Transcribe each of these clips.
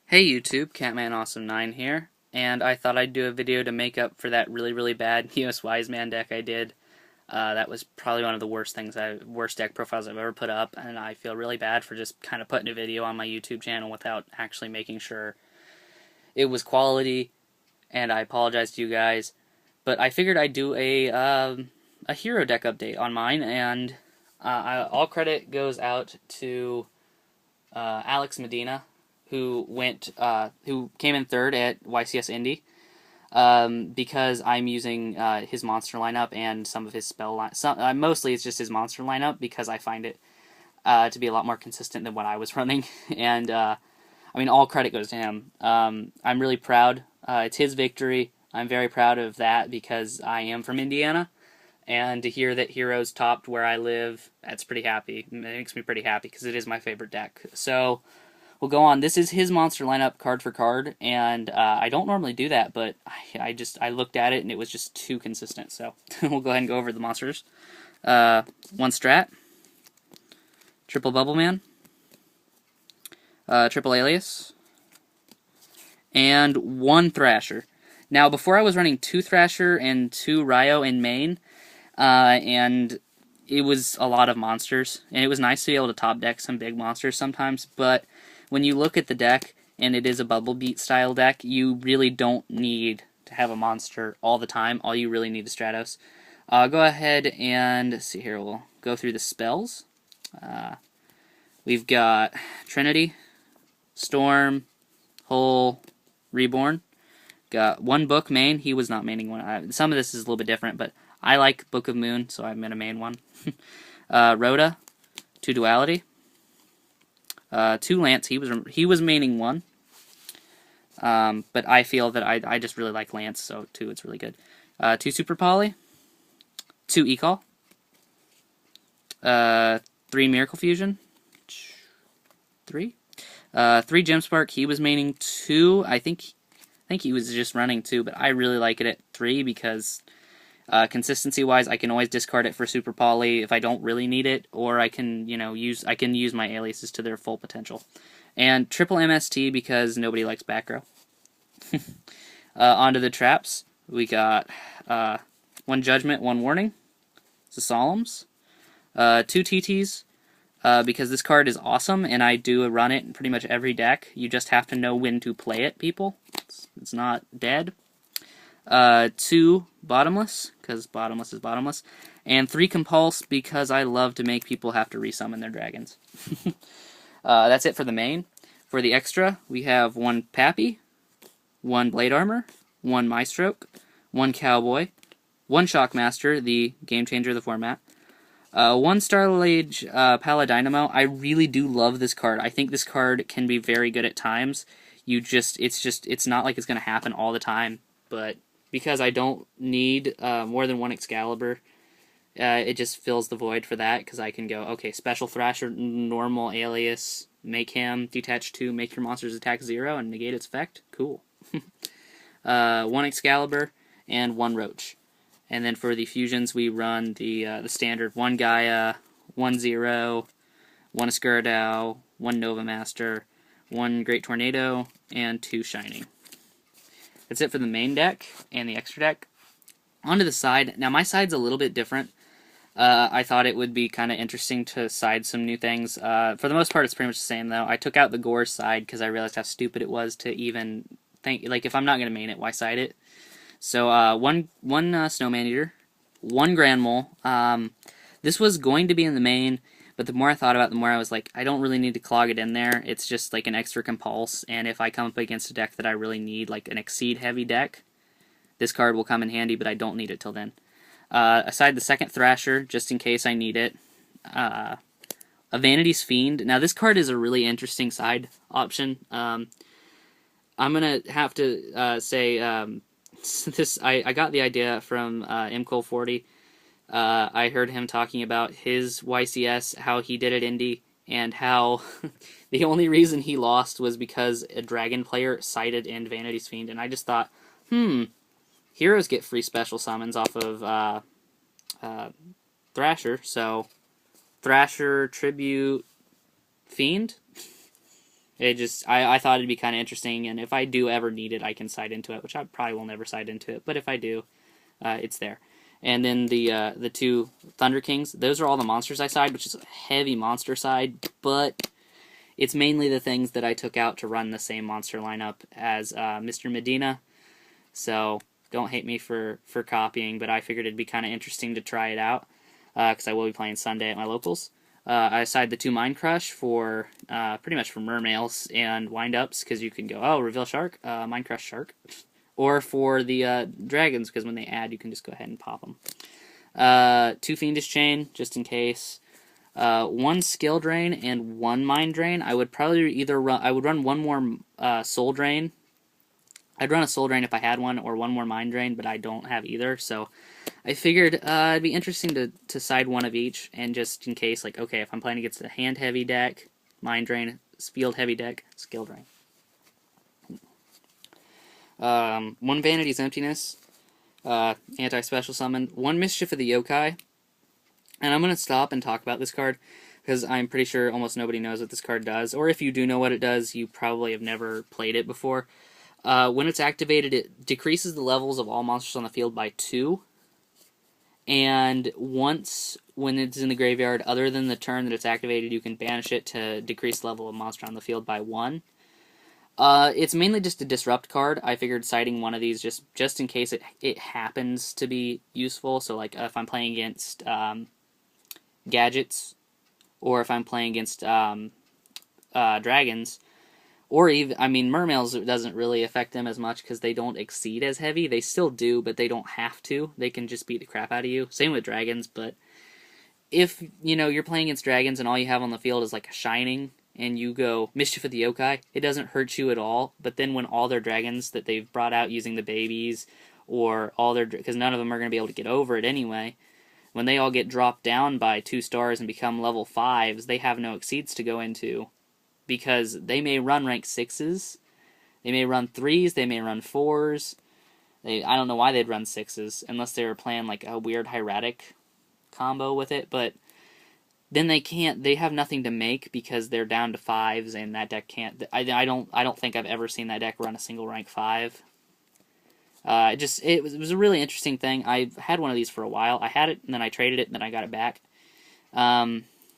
Hey YouTube, CatmanAwesome9 here, and I thought I'd do a video to make up for that really bad US Wiseman deck I did. That was probably one of the worst deck profiles I've ever put up, and I feel really bad for just kind of putting a video on my YouTube channel without actually making sure it was quality, and I apologize to you guys. But I figured I'd do a hero deck update on mine, and all credit goes out to Alex Medina, who came in third at YCS Indy, because I'm using his monster lineup and some of his spell line. Mostly it's just his monster lineup because I find it to be a lot more consistent than what I was running, and I mean all credit goes to him. I'm really proud. It's his victory. I'm very proud of that because I am from Indiana, and to hear that Heroes topped where I live, that's pretty happy. It makes me pretty happy because it is my favorite deck. So we'll go on. This is his monster lineup card for card, and I don't normally do that, but I looked at it and it was just too consistent. So we'll go ahead and go over the monsters. One Strat, triple Bubble Man, triple Alias, and one Thrasher. Now, before I was running two Thrasher and two Ryo in main, and it was a lot of monsters, and it was nice to be able to top deck some big monsters sometimes, but when you look at the deck, and it is a Bubble Beat style deck, you really don't need to have a monster all the time. All you really need is Stratos. Go ahead and see here. We'll go through the spells. We've got Trinity, Storm, Hole, Reborn. Got one Book main. He was not maining one. Some of this is a little bit different, but I like Book of Moon, so I'm gonna main one. Rhoda, two Duality. Two Lance. He was maining one. But I feel that I just really like Lance, so two, it's really good. Two Super Poly, two E-Call, three Miracle Fusion, three Gem Spark. He was maining two. I think he was just running two, but I really like it at three because consistency-wise, I can always discard it for Super Poly if I don't really need it, or I can use my aliases to their full potential. And triple MST because nobody likes back row. Onto the traps, we got one Judgment, one Warning. It's a Solemns. Two TTs because this card is awesome, and I do run it in pretty much every deck. You just have to know when to play it, people. It's not dead. Two Bottomless, because Bottomless is bottomless, and three Compulse, because I love to make people have to resummon their dragons. That's it for the main. For the extra, we have one Pappy, one Blade Armor, one Maestroke, one Cowboy, one Shockmaster, the game changer of the format, one Starlage Paladynamo. I really do love this card. I think this card can be very good at times. It's not like it's going to happen all the time, but because I don't need more than one Excalibur, it just fills the void for that, because I can go, okay, Special Thrasher, normal Alias, make him detach 2, make your monsters attack 0, and negate its effect. Cool. One Excalibur, and one Roach. And then for the fusions, we run the standard 1 Gaia, 1 Zero, 1 Escuridao, 1 Nova Master, 1 Great Tornado, and 2 Shining. That's it for the main deck and the extra deck. Onto the side. Now, my side's a little bit different. I thought it would be kind of interesting to side some new things. For the most part, it's pretty much the same, though. I took out the Gore side because I realized how stupid it was to even think, like, if I'm not going to main it, why side it? So, one Snowman Eater, one Grand Mole. This was going to be in the main, but the more I thought about it, the more I was like, I don't really need to clog it in there. It's just like an extra Compulse, and if I come up against a deck that I really need, like an Exceed-heavy deck, this card will come in handy, but I don't need it till then. Aside the second Thrasher, just in case I need it. A Vanity's Fiend. Now, this card is a really interesting side option. I'm going to have to say, I got the idea from MCole40. I heard him talking about his YCS, how he did at Indy, and how the only reason he lost was because a Dragon player sided in Vanity's Fiend, and I just thought, Heroes get free special summons off of Thrasher, so Thrasher, Tribute, Fiend? I thought it'd be kind of interesting, and if I do ever need it, I can side into it, which I probably will never side into it, but if I do, it's there. And then the two Thunder Kings, those are all the monsters I side, which is a heavy monster side, but it's mainly the things that I took out to run the same monster lineup as Mr. Medina. So don't hate me for copying, but I figured it'd be kind of interesting to try it out because I will be playing Sunday at my locals. I side the two Mind Crush for pretty much for mermails and wind-ups because you can go, oh, reveal Shark, Mind Crush Shark. Or for the dragons because when they add, you can just go ahead and pop them. Two Fiendish Chain, just in case. One Skill Drain and one Mind Drain. I would probably either run, I would run one more Soul Drain. I'd run a Soul Drain if I had one, or one more Mind Drain, but I don't have either, so I figured it'd be interesting to side one of each, and just in case, like, okay, if I'm playing against a hand-heavy deck, Mind Drain, field-heavy deck, Skill Drain. One Vanity's Emptiness, anti-special summon, one Mischief of the Yokai, and I'm going to stop and talk about this card, because I'm pretty sure almost nobody knows what this card does, or if you do know what it does, you probably have never played it before. When it's activated, it decreases the levels of all monsters on the field by 2. And once, when it's in the graveyard, other than the turn that it's activated, you can banish it to decrease the level of monster on the field by 1. It's mainly just a disrupt card. I figured siding one of these just in case it happens to be useful. So like if I'm playing against gadgets, or if I'm playing against dragons, or even, I mean, mermails, it doesn't really affect them as much because they don't exceed as heavy. They still do, but they don't have to. They can just beat the crap out of you. Same with dragons, but if, you know, you're playing against dragons and all you have on the field is like a Shining, and you go Mischief of the Yokai, it doesn't hurt you at all. But then when all their dragons that they've brought out using the babies, or all their, because none of them are going to be able to get over it anyway, when they all get dropped down by 2 stars and become level 5s, they have no exceeds to go into. Because they may run rank 6s, they may run 3s, they may run 4s. I don't know why they'd run 6s, unless they were playing like a weird hieratic combo with it, but then they have nothing to make because they're down to 5s, and that deck can't, I don't think I've ever seen that deck run a single rank 5. It was a really interesting thing. I've had one of these for a while. I had it, and then I traded it, and then I got it back.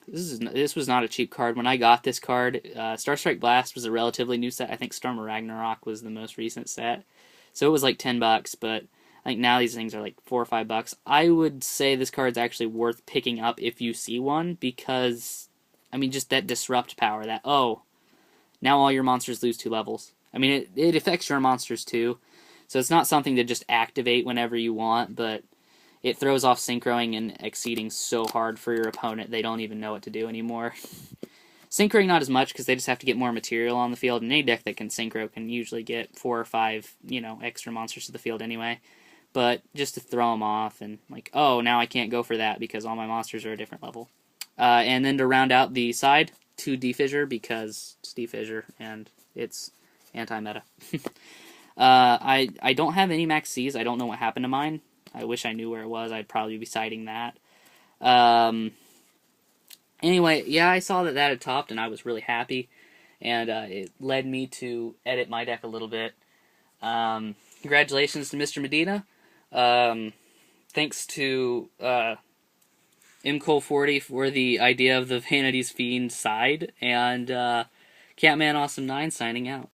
This was not a cheap card. When I got this card, Starstrike Blast was a relatively new set. I think Storm of Ragnarok was the most recent set. So it was like $10, but I think now these things are like $4 or $5. I would say this card's actually worth picking up if you see one, because, I mean, just that disrupt power, that, oh, now all your monsters lose 2 levels. I mean, it affects your monsters too, so it's not something to just activate whenever you want, but it throws off synchroing and exceeding so hard for your opponent they don't even know what to do anymore. Synchroing not as much because they just have to get more material on the field, and any deck that can synchro can usually get 4 or 5, you know, extra monsters to the field anyway. But just to throw them off and like, oh, now I can't go for that because all my monsters are a different level. And then to round out the side, 2 Defissure because it's Defissure and it's anti-meta. I don't have any Max Cs. I don't know what happened to mine. I wish I knew where it was. I'd probably be citing that. Anyway, yeah, I saw that had topped, and I was really happy. And it led me to edit my deck a little bit. Congratulations to Mr. Medina. Thanks to MCole40 for the idea of the Vanity's Fiend side. And Catman Awesome 9 signing out.